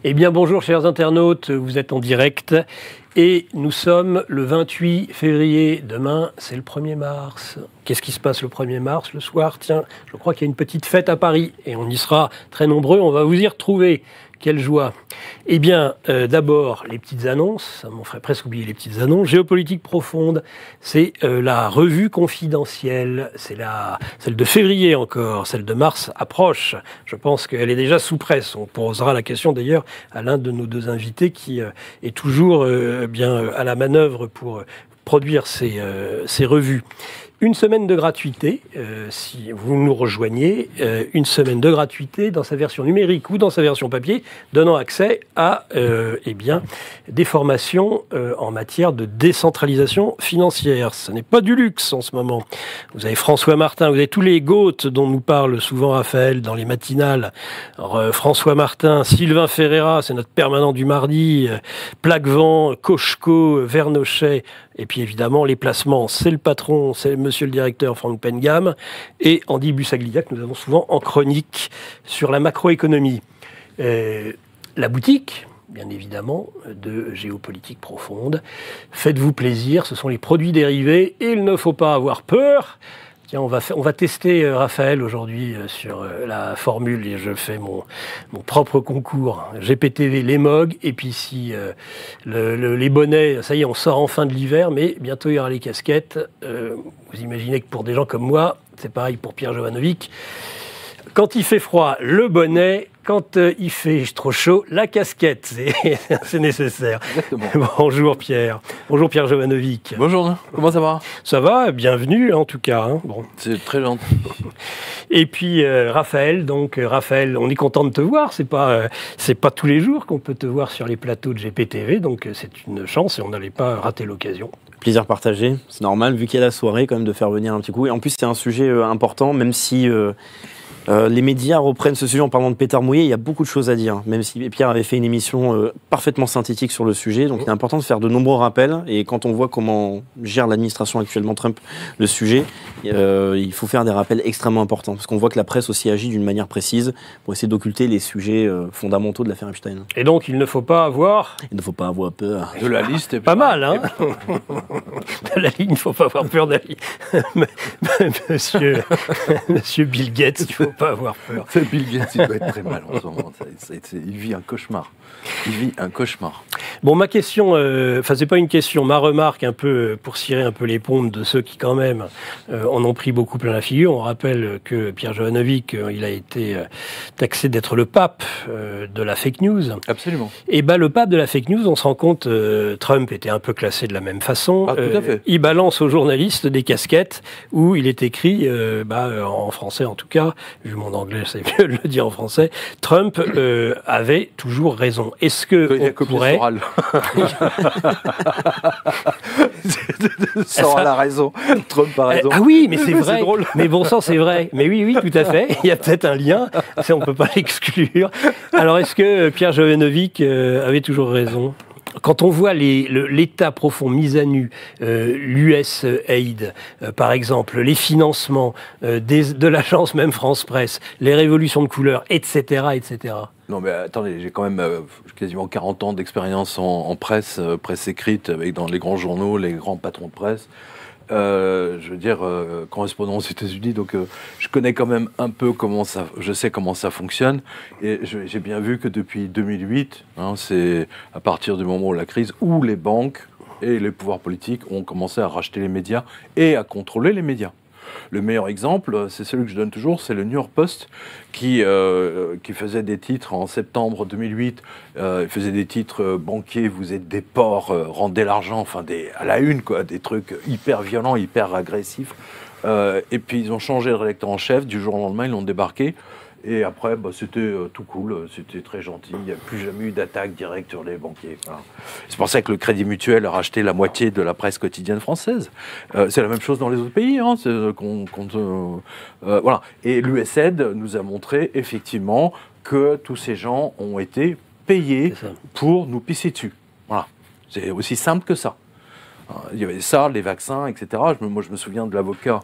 Eh bien bonjour chers internautes, vous êtes en direct et nous sommes le 28 février. Demain c'est le 1er mars. Qu'est-ce qui se passe le 1er mars le soir? Tiens, je crois qu'il y a une petite fête à Paris et on y sera très nombreux, on va vous y retrouver. Quelle joie! Eh bien, d'abord, les petites annonces, ça m'en ferait presque oublier les petites annonces. Géopolitique profonde, c'est la revue confidentielle, c'est celle de février encore, celle de mars approche. Je pense qu'elle est déjà sous presse. On posera la question d'ailleurs à l'un de nos deux invités qui est toujours bien à la manœuvre pour produire ces revues. Une semaine de gratuité, si vous nous rejoignez, une semaine de gratuité dans sa version numérique ou dans sa version papier, donnant accès à des formations en matière de décentralisation financière. Ce n'est pas du luxe en ce moment. Vous avez François Martin, vous avez tous les GOAT dont nous parle souvent Raphaël dans les matinales. Alors, François Martin, Sylvain Ferreira, c'est notre permanent du mardi, Plaquevent, Cocheco, Vernochet, et puis évidemment les placements, c'est le patron, c'est monsieur le directeur Franck Pengam, et Andy Bussaglia que nous avons souvent en chronique sur la macroéconomie. La boutique, bien évidemment, de géopolitique profonde. Faites-vous plaisir, ce sont les produits dérivés, et il ne faut pas avoir peur. Tiens, on va tester Raphaël aujourd'hui sur la formule et je fais mon propre concours. GPTV, les MOG, et puis si les bonnets, ça y est, on sort enfin de l'hiver, mais bientôt il y aura les casquettes. Vous imaginez que pour des gens comme moi, c'est pareil pour Pierre Jovanovic. Quand il fait froid, le bonnet. Quand il fait trop chaud, la casquette, c'est nécessaire. Exactement. Bonjour Pierre. Bonjour Pierre Jovanovic. Bonjour, comment ça va? Ça va, bienvenue en tout cas. Hein. Bon. C'est très gentil. Et puis Raphaël, Raphaël, on est content de te voir. C'est pas tous les jours qu'on peut te voir sur les plateaux de GPTV, donc c'est une chance et on n'allait pas rater l'occasion. Plaisir partagé, c'est normal, vu qu'il y a la soirée, quand même, de faire venir un petit coup. Et en plus, c'est un sujet important, même si les médias reprennent ce sujet en parlant de pétard mouillé, il y a beaucoup de choses à dire, même si Pierre avait fait une émission parfaitement synthétique sur le sujet, donc il est important de faire de nombreux rappels, et quand on voit comment gère l'administration actuellement Trump le sujet, il faut faire des rappels extrêmement importants, parce qu'on voit que la presse aussi agit d'une manière précise pour essayer d'occulter les sujets fondamentaux de l'affaire Epstein. Et donc il ne faut pas avoir... Il ne faut pas avoir peur. De la liste est pas mal, hein. De la ligne, il ne faut pas avoir peur de la ligne. Monsieur Bill Gates, il ne faut pas avoir peur. Bill Gates, il doit être très mal en ce moment. Il vit un cauchemar. Il vit un cauchemar. Bon, ma question, c'est pas une question, ma remarque un peu pour cirer un peu les pompes de ceux qui quand même en ont pris beaucoup plein la figure. On rappelle que Pierre Jovanovic, il a été taxé d'être le pape de la fake news. Absolument. Et le pape de la fake news, on se rend compte, Trump était un peu classé de la même façon. Ah, tout à fait. Il balance aux journalistes des casquettes où il est écrit, en français en tout cas, vu mon anglais, c'est mieux de le dire en français, Trump avait toujours raison. Est-ce que on pourrait... Soral a raison, Trump a raison. Ah oui, mais c'est vrai. C'est drôle. Mais bon sang, c'est vrai. Mais oui, tout à fait. Il y a peut-être un lien. Ça, on peut pas l'exclure. Alors, est-ce que Pierre Jovanovic avait toujours raison ? Quand on voit l'État profond mis à nu, l'USAID, par exemple, les financements de l'agence même France Presse, les révolutions de couleurs, etc., etc. Non mais attendez, j'ai quand même quasiment 40 ans d'expérience en presse, presse écrite, avec dans les grands journaux, les grands patrons de presse. Je veux dire, correspondant aux États-Unis, donc je connais quand même un peu je sais comment ça fonctionne, et j'ai bien vu que depuis 2008, c'est à partir du moment où la crise, où les banques et les pouvoirs politiques ont commencé à racheter les médias et à contrôler les médias. Le meilleur exemple, c'est celui que je donne toujours, c'est le New York Post qui faisait des titres en septembre 2008. Il faisait des titres banquiers, vous êtes des porcs, rendez l'argent, enfin à la une, quoi, des trucs hyper violents, hyper agressifs. Et puis ils ont changé le rédacteur en chef, du jour au lendemain, ils l'ont débarqué. Et après, c'était tout cool, c'était très gentil, il n'y a plus jamais eu d'attaque directe sur les banquiers. Voilà. C'est pour ça que le Crédit Mutuel a racheté la moitié de la presse quotidienne française. C'est la même chose dans les autres pays. Voilà. Et l'USAID nous a montré effectivement que tous ces gens ont été payés pour nous pisser dessus. Voilà. C'est aussi simple que ça. Il y avait ça, les vaccins, etc. Moi, je me souviens de l'avocat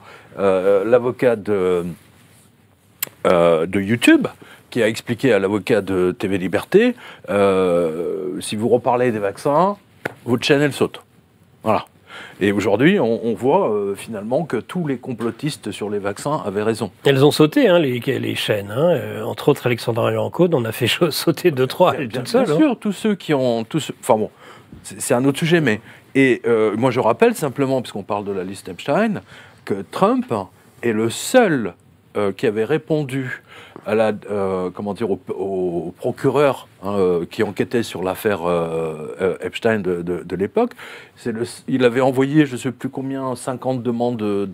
de YouTube, qui a expliqué à l'avocat de TV Liberté, si vous reparlez des vaccins, votre chaîne, elle saute. Voilà. Et aujourd'hui, on voit finalement que tous les complotistes sur les vaccins avaient raison. Elles ont sauté, hein, les chaînes. Hein. Entre autres, Alexandra Lencaude, on a fait sauter 2-3 elle toute seule. Bien sûr, tous ceux qui ont... Enfin bon, c'est un autre sujet, mais... Et moi, je rappelle simplement, puisqu'on parle de la liste Epstein, que Trump est le seul qui avait répondu à la, au procureur qui enquêtait sur l'affaire Epstein de l'époque. Il avait envoyé, je ne sais plus combien, 50 demandes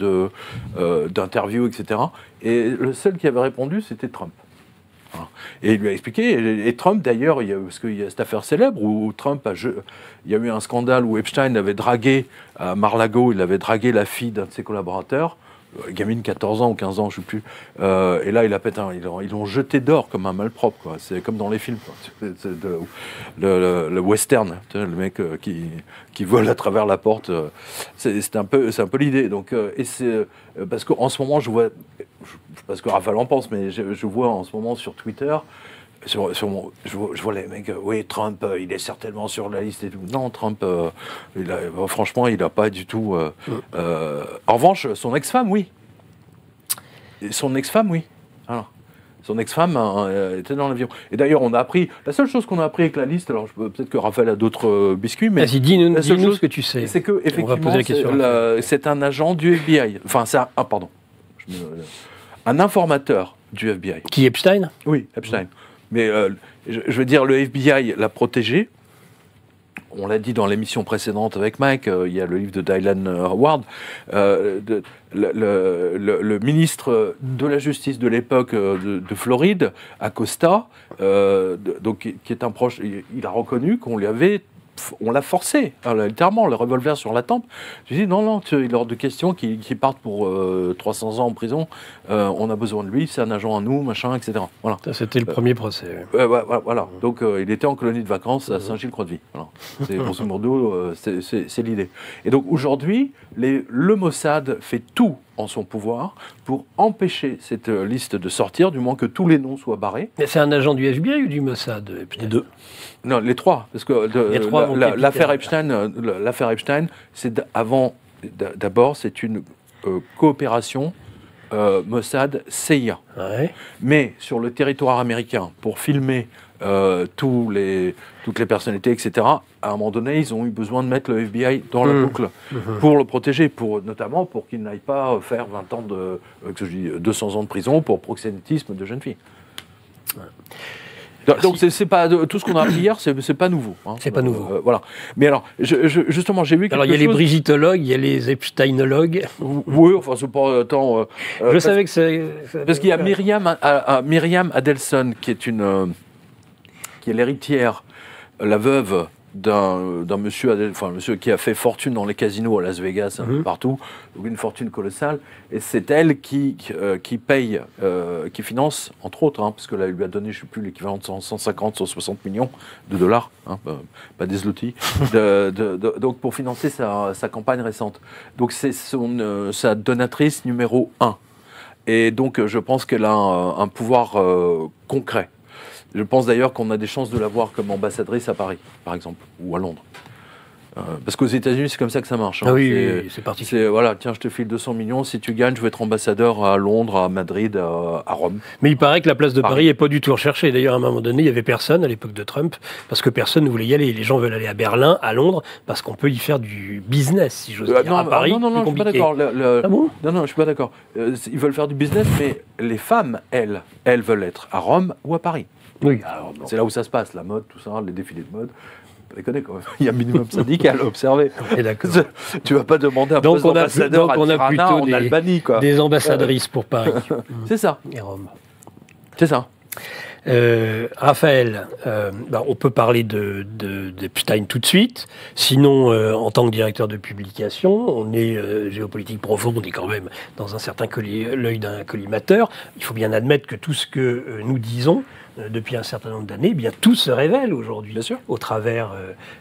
d'interviews, etc. Et le seul qui avait répondu, c'était Trump. Et il lui a expliqué, et Trump d'ailleurs, parce qu'il y a cette affaire célèbre où Trump il y a eu un scandale où Epstein avait dragué, à Mar-a-Lago, il avait dragué la fille d'un de ses collaborateurs, gamine 14 ans ou 15 ans, je ne sais plus, et là il a pété ils l'ont jeté d'or comme un malpropre, quoi. C'est comme dans les films, quoi. Le western, tu sais, le mec qui vole à travers la porte, c'est un peu l'idée. Donc, et c'est parce qu'en ce moment, je vois, parce que Raphaël en pense, mais je vois en ce moment sur Twitter, je vois les mecs, oui, Trump, il est certainement sur la liste et tout. Non, Trump, franchement, il n'a pas du tout... En revanche, son ex-femme, oui. Son ex-femme, oui. Alors, son ex-femme était dans l'avion. Et d'ailleurs, on a appris... La seule chose qu'on a appris avec la liste, alors peut-être que Raphaël a d'autres biscuits, mais... Vas-y, dis-nous ce que tu sais. C'est que, effectivement, c'est un agent du FBI. Enfin, c'est un... Ah, pardon. Un informateur du FBI. Qui, Epstein ? Oui, Epstein. Mais je veux dire, le FBI l'a protégé. On l'a dit dans l'émission précédente avec Mike, il y a le livre de Dylan Howard. Le ministre de la Justice de l'époque de Floride, Acosta, donc, qui est un proche, il a reconnu qu'on on l'a forcé, littéralement, le revolver sur la tempe. Je dis non, il est hors de question qu'il parte pour 300 ans en prison. On a besoin de lui, c'est un agent à nous, machin, etc. Voilà. C'était le premier procès. Voilà. Donc il était en colonie de vacances à Saint-Gilles-Croix-de-Vie. Voilà. C'est grosso modo, c'est l'idée. Et donc aujourd'hui, le Mossad fait tout en son pouvoir pour empêcher cette liste de sortir, du moins que tous les noms soient barrés. Mais c'est un agent du FBI ou du Mossad, Epstein ? Les deux. Non, les trois, parce que l'affaire Epstein, d'abord, c'est une coopération Mossad-CIA. Ouais. Mais sur le territoire américain, pour filmer toutes les personnalités, etc., à un moment donné, ils ont eu besoin de mettre le FBI dans la boucle pour le protéger, notamment pour qu'il n'aille pas faire 20 ans 200 ans de prison pour proxénétisme de jeunes filles. Ouais. Donc c'est pas tout ce qu'on a appris hier, c'est pas nouveau. Hein. C'est pas nouveau. Voilà. Mais alors, justement, j'ai vu quelque chose. Alors il y a les brigitologues, il y a les Epsteinologues. Oui, enfin c'est pas tant. Je savais que c'est. Parce qu'il y a Myriam Adelson qui est l'héritière, la veuve d'un monsieur, monsieur qui a fait fortune dans les casinos à Las Vegas, un peu partout, donc une fortune colossale, et c'est elle qui paye, qui finance, entre autres, parce que là, il lui a donné, je ne sais plus, l'équivalent de 150, 160 millions de dollars, pas des zlotys, donc pour financer sa campagne récente. Donc c'est sa donatrice numéro 1. Et donc je pense qu'elle a un pouvoir concret. Je pense d'ailleurs qu'on a des chances de la voir comme ambassadrice à Paris, par exemple, ou à Londres. Parce qu'aux États-Unis, c'est comme ça que ça marche. Ah oui, c'est particulier. Voilà, tiens, je te file 200 millions, si tu gagnes, je vais être ambassadeur à Londres, à Madrid, à Rome. Mais il paraît que la place de Paris n'est pas du tout recherchée. D'ailleurs, à un moment donné, il n'y avait personne à l'époque de Trump, parce que personne ne voulait y aller. Les gens veulent aller à Berlin, à Londres, parce qu'on peut y faire du business, si j'ose dire. À Paris, non, je suis pas d'accord. Ah bon ? Non, je suis pas d'accord. Ils veulent faire du business, mais les femmes, elles veulent être à Rome ou à Paris. Oui. C'est là où ça se passe, la mode, tout ça, les défilés de mode. Pas déconner, quand même. Il y a un minimum syndical à observer. Tu vas pas demander un poste d'ambassadeur à Tirana, en Albanie, quoi. Des ambassadrices pour Paris. C'est ça. Et Rome. C'est ça. Raphaël, on peut parler d'Epstein tout de suite. Sinon, en tant que directeur de publication, on est géopolitique profonde, on est quand même dans un certain l'œil d'un collimateur. Il faut bien admettre que tout ce que nous disons depuis un certain nombre d'années, tout se révèle aujourd'hui, au travers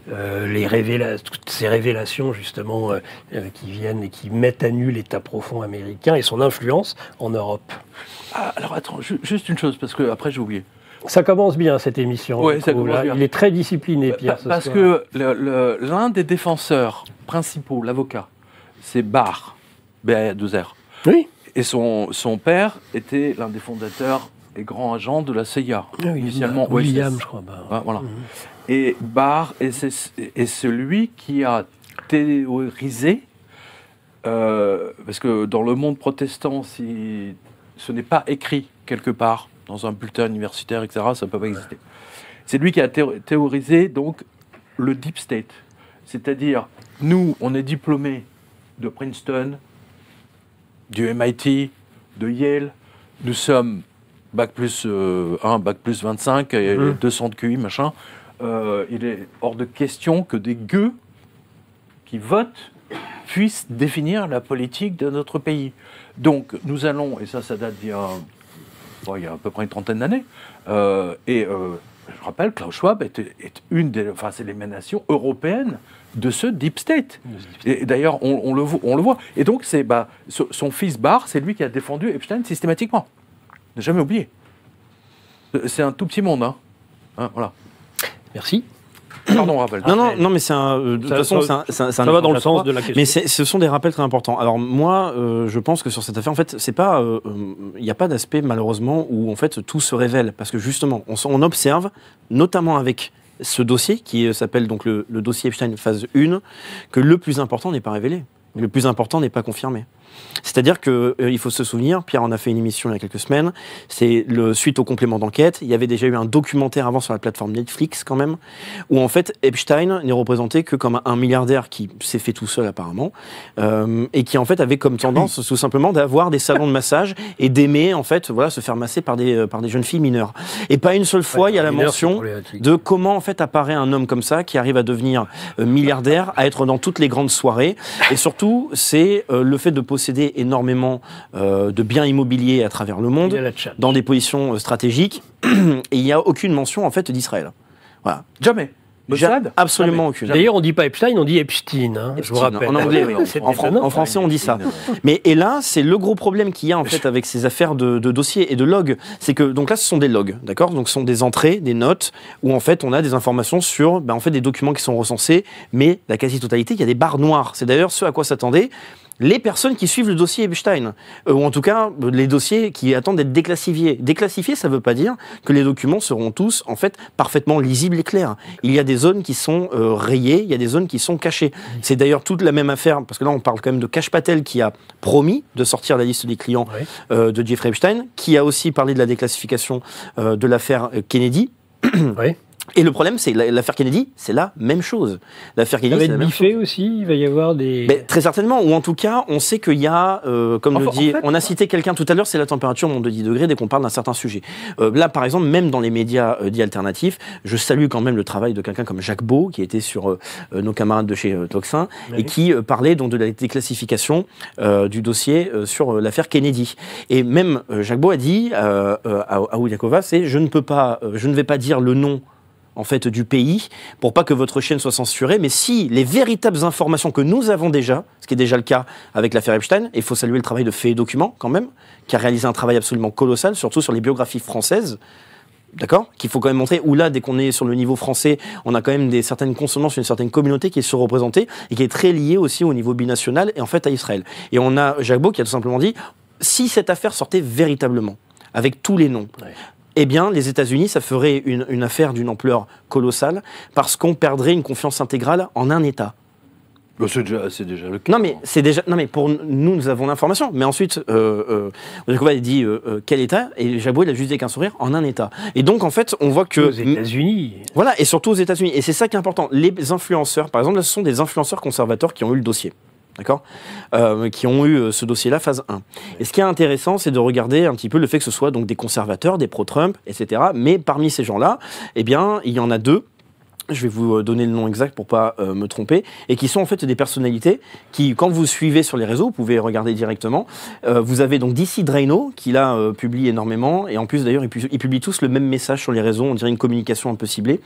toutes ces révélations justement qui viennent et qui mettent à nu l'État profond américain et son influence en Europe. Alors attends, juste une chose, parce que après j'ai oublié. Ça commence bien, cette émission. Ouais, je ça trouve, commence là. bien. Il est très discipliné, Pierre, ce Parce soir. que l'un des défenseurs principaux, l'avocat, c'est Barr, B-A-2-R. Oui. Et son père était l'un des fondateurs et grands agents de la CIA, initialement William, OSS. je crois. Ouais, voilà. Et Barr est celui qui a théorisé, parce que dans le monde protestant, si ce n'est pas écrit quelque part, dans un bulletin universitaire, etc., ça ne peut pas exister. C'est lui qui a théorisé donc le Deep State. C'est-à-dire, nous, on est diplômés de Princeton, du MIT, de Yale. Nous sommes bac plus 1, bac plus 25, et 200 de QI, machin. Il est hors de question que des gueux qui votent puissent définir la politique de notre pays. Donc, nous allons, et ça date d'il y a à peu près une trentaine d'années, je rappelle, Klaus Schwab est c'est l'émanation européenne de ce Deep State. Et d'ailleurs, on le voit. Et donc, son fils Barr, c'est lui qui a défendu Epstein systématiquement. Ne jamais oublier. C'est un tout petit monde, hein. Voilà. Merci. Pardon, rappel. Non, mais c'est de toute façon, ça va dans le sens de la question. Mais ce sont des rappels très importants. Alors moi, je pense que sur cette affaire, en fait, c'est pas, il n'y a pas d'aspect malheureusement où en fait tout se révèle, parce que justement, on observe, notamment avec ce dossier qui s'appelle donc le dossier Epstein phase 1, que le plus important n'est pas révélé, le plus important n'est pas confirmé. C'est-à-dire qu'il faut se souvenir, Pierre en a fait une émission il y a quelques semaines, c'est suite au complément d'enquête, il y avait déjà eu un documentaire avant sur la plateforme Netflix quand même, où en fait Epstein n'est représenté que comme un milliardaire qui s'est fait tout seul apparemment, et qui en fait avait comme tendance tout simplement d'avoir des salons de massage et d'aimer en fait se faire masser par des jeunes filles mineures. Et pas une seule fois il y a la mention de comment en fait apparaît un homme comme ça qui arrive à devenir milliardaire, à être dans toutes les grandes soirées, et surtout c'est le fait de posséder énormément de biens immobiliers à travers le monde, dans des positions stratégiques, et il n'y a aucune mention en fait d'Israël. Voilà. Jamais. Absolument aucune. D'ailleurs, on ne dit pas Epstein, on dit Epstein. Je vous rappelle. En anglais, oui. En français, on dit ça. Et là, c'est le gros problème qu'il y a en fait avec ces affaires de dossiers et de logs. C'est que donc là, ce sont des logs, d'accord. Donc, ce sont des entrées, des notes où en fait, on a des informations sur, en fait, des documents qui sont recensés, mais la quasi-totalité, il y a des barres noires. C'est d'ailleurs ce à quoi s'attendaient les personnes qui suivent le dossier Epstein, ou en tout cas les dossiers qui attendent d'être déclassifiés. Déclassifiés, ça ne veut pas dire que les documents seront tous en fait parfaitement lisibles et clairs. Il y a des zones qui sont rayées, il y a des zones qui sont cachées. C'est d'ailleurs toute la même affaire, parce que là on parle quand même de Kash Patel qui a promis de sortir la liste des clients de Jeffrey Epstein, qui a aussi parlé de la déclassification de l'affaire Kennedy. Oui. Et le problème, c'est l'affaire Kennedy, c'est la même chose. L'affaire Kennedy, c'est la même chose. aussi, il va y avoir des... Très certainement, ou en tout cas, on sait qu'il y a, comme le dit, on a cité quelqu'un tout à l'heure, c'est la température monte de 10 degrés dès qu'on parle d'un certain sujet. Là, par exemple, même dans les médias dits alternatifs, je salue quand même le travail de quelqu'un comme Jacques Beau, qui était sur nos camarades de chez Toxin, et qui parlait donc de la déclassification du dossier sur l'affaire Kennedy. Et même Jacques Beau a dit à Ouliakova, c'est je ne vais pas dire le nom en fait du pays pour pas que votre chaîne soit censurée, mais si les véritables informations que nous avons déjà, ce qui est déjà le cas avec l'affaire Epstein, et il faut saluer le travail de Fait et Documents quand même, qui a réalisé un travail absolument colossal, surtout sur les biographies françaises, d'accord, qu'il faut quand même montrer, où là, dès qu'on est sur le niveau français, on a quand même certaines consonances, une certaine communauté qui est surreprésentée et qui est très liée aussi au niveau binational et en fait à Israël. Et on a Jacques Beau qui a tout simplement dit, si cette affaire sortait véritablement, avec tous les noms, eh bien, les États-Unis, ça ferait une affaire d'une ampleur colossale parce qu'on perdrait une confiance intégrale en un État. C'est déjà le cas. Non, mais pour nous avons l'information. Mais ensuite, Jakova a dit quel État, et Jabou, il a juste dit qu'un sourire en un État. Et donc, en fait, on voit que... Aux États-Unis. Voilà, et surtout aux États-Unis. Et c'est ça qui est important. Les influenceurs, par exemple, là, ce sont des influenceurs conservateurs qui ont eu le dossier. D'accord, qui ont eu ce dossier-là, phase 1. Et ce qui est intéressant, c'est de regarder un petit peu le fait que ce soit donc des conservateurs, des pro-Trump, etc. Mais parmi ces gens-là, eh bien, il y en a deux je vais vous donner le nom exact pour pas me tromper, et qui sont en fait des personnalités qui, quand vous suivez sur les réseaux, vous pouvez regarder directement, vous avez donc DC Draino, qui là publie énormément, et en plus d'ailleurs ils publient tous le même message sur les réseaux, on dirait une communication un peu ciblée,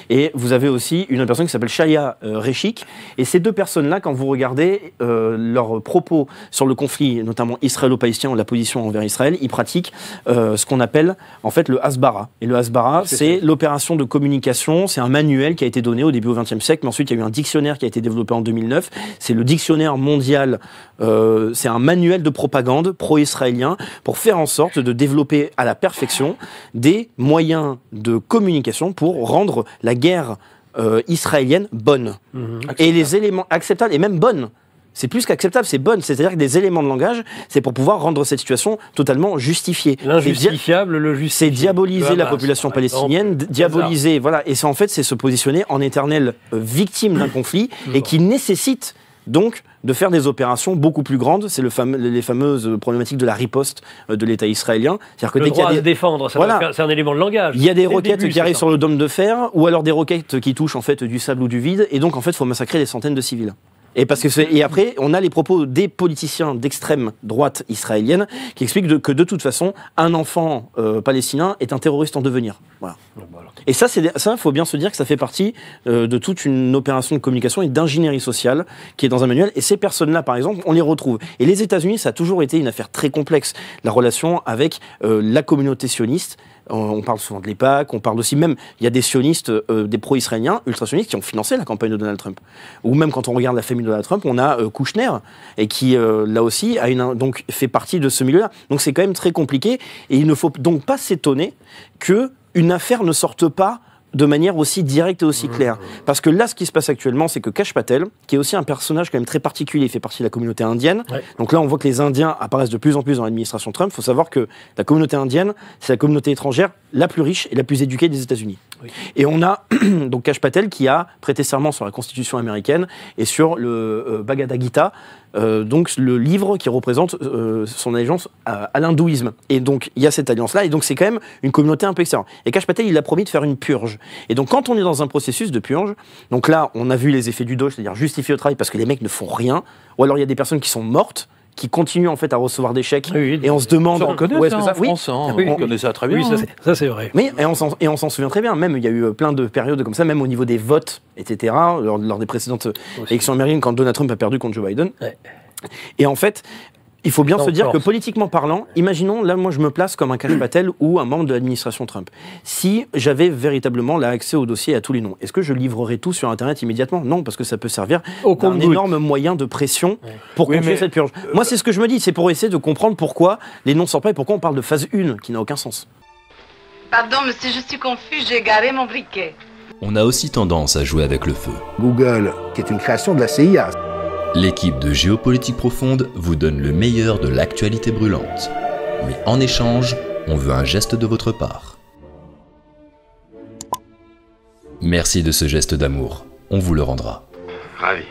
et vous avez aussi une personne qui s'appelle Shaya Reshik, et ces deux personnes-là, quand vous regardez leurs propos sur le conflit, notamment israélo-palestinien ou la position envers Israël, ils pratiquent ce qu'on appelle en fait le Hasbara. Et le Hasbara, c'est l'opération de communication, c'est un manuel qui a été donné au début au XXe siècle, mais ensuite il y a eu un dictionnaire qui a été développé en 2009. C'est le dictionnaire mondial, c'est un manuel de propagande pro-israélien pour faire en sorte de développer à la perfection des moyens de communication pour rendre la guerre israélienne bonne. Et les éléments acceptables, et même bonne. C'est plus qu'acceptable, c'est bonne. C'est-à-dire que des éléments de langage, c'est pour pouvoir rendre cette situation totalement justifiée. L'injustifiable, le justifié. C'est diaboliser la population palestinienne, diaboliser, voilà. Et c'est en fait, c'est se positionner en éternelle victime d'un conflit et qui nécessite donc de faire des opérations beaucoup plus grandes. C'est les fameuses problématiques de la riposte de l'État israélien. C'est-à-dire que le droit à se défendre, c'est un élément de langage. Il y a des roquettes qui arrivent sur le dôme de fer, ou alors des roquettes qui touchent en fait du sable ou du vide, et donc en fait, il faut massacrer des centaines de civils. Et après, on a les propos des politiciens d'extrême droite israélienne qui expliquent que de toute façon, un enfant palestinien est un terroriste en devenir. Voilà. Et ça, il faut bien se dire que ça fait partie de toute une opération de communication et d'ingénierie sociale qui est dans un manuel. Et ces personnes-là, par exemple, on les retrouve. Et les États-Unis, ça a toujours été une affaire très complexe, la relation avec la communauté sioniste. On parle souvent de l'EPAC, on parle aussi même, il y a des sionistes, des pro-israéliens, ultra-sionistes qui ont financé la campagne de Donald Trump. Ou même quand on regarde la famille de Donald Trump, on a Kouchner, et qui, là aussi, donc, fait partie de ce milieu-là. Donc c'est quand même très compliqué, et il ne faut donc pas s'étonner qu'une affaire ne sorte pas de manière aussi directe et aussi claire. Parce que là, ce qui se passe actuellement, c'est que Kash Patel, qui est aussi un personnage quand même très particulier, il fait partie de la communauté indienne. Ouais. Donc là, on voit que les Indiens apparaissent de plus en plus dans l'administration Trump. Il faut savoir que la communauté indienne, c'est la communauté étrangère la plus riche et la plus éduquée des États-Unis. Oui. Et on a donc Kash Patel qui a prêté serment sur la Constitution américaine et sur le Bhagavad Gita, donc le livre qui représente son allégeance à l'hindouisme. Et donc il y a cette alliance-là, et donc c'est quand même une communauté un peu extérieure. Et Kash Patel, il a promis de faire une purge. Et donc quand on est dans un processus de purge, donc là on a vu les effets du Doge, c'est-à-dire justifier le travail parce que les mecs ne font rien, ou alors il y a des personnes qui sont mortes, qui continuent en fait à recevoir des chèques, et on se demande... On connaît ça en France, on connaît ça très bien. Oui, ça c'est vrai. Mais, et on s'en souvient très bien, même il y a eu plein de périodes comme ça, même au niveau des votes, etc., lors des précédentes élections américaines, quand Donald Trump a perdu contre Joe Biden. Ouais. Et en fait... Il faut bien se dire que politiquement parlant, imaginons, là moi je me place comme un Kash Patel ou un membre de l'administration Trump. Si j'avais véritablement l'accès au dossier à tous les noms, est-ce que je livrerais tout sur Internet immédiatement? Non, parce que ça peut servir d'un énorme moyen de pression pour continuer cette purge. Moi c'est ce que je me dis, c'est pour essayer de comprendre pourquoi les noms sortent pas et pourquoi on parle de phase 1 qui n'a aucun sens. Pardon monsieur, je suis confus, j'ai garé mon briquet. On a aussi tendance à jouer avec le feu. Google, qui est une création de la CIA. L'équipe de Géopolitique Profonde vous donne le meilleur de l'actualité brûlante. Mais en échange, on veut un geste de votre part. Merci de ce geste d'amour, on vous le rendra. Ravi.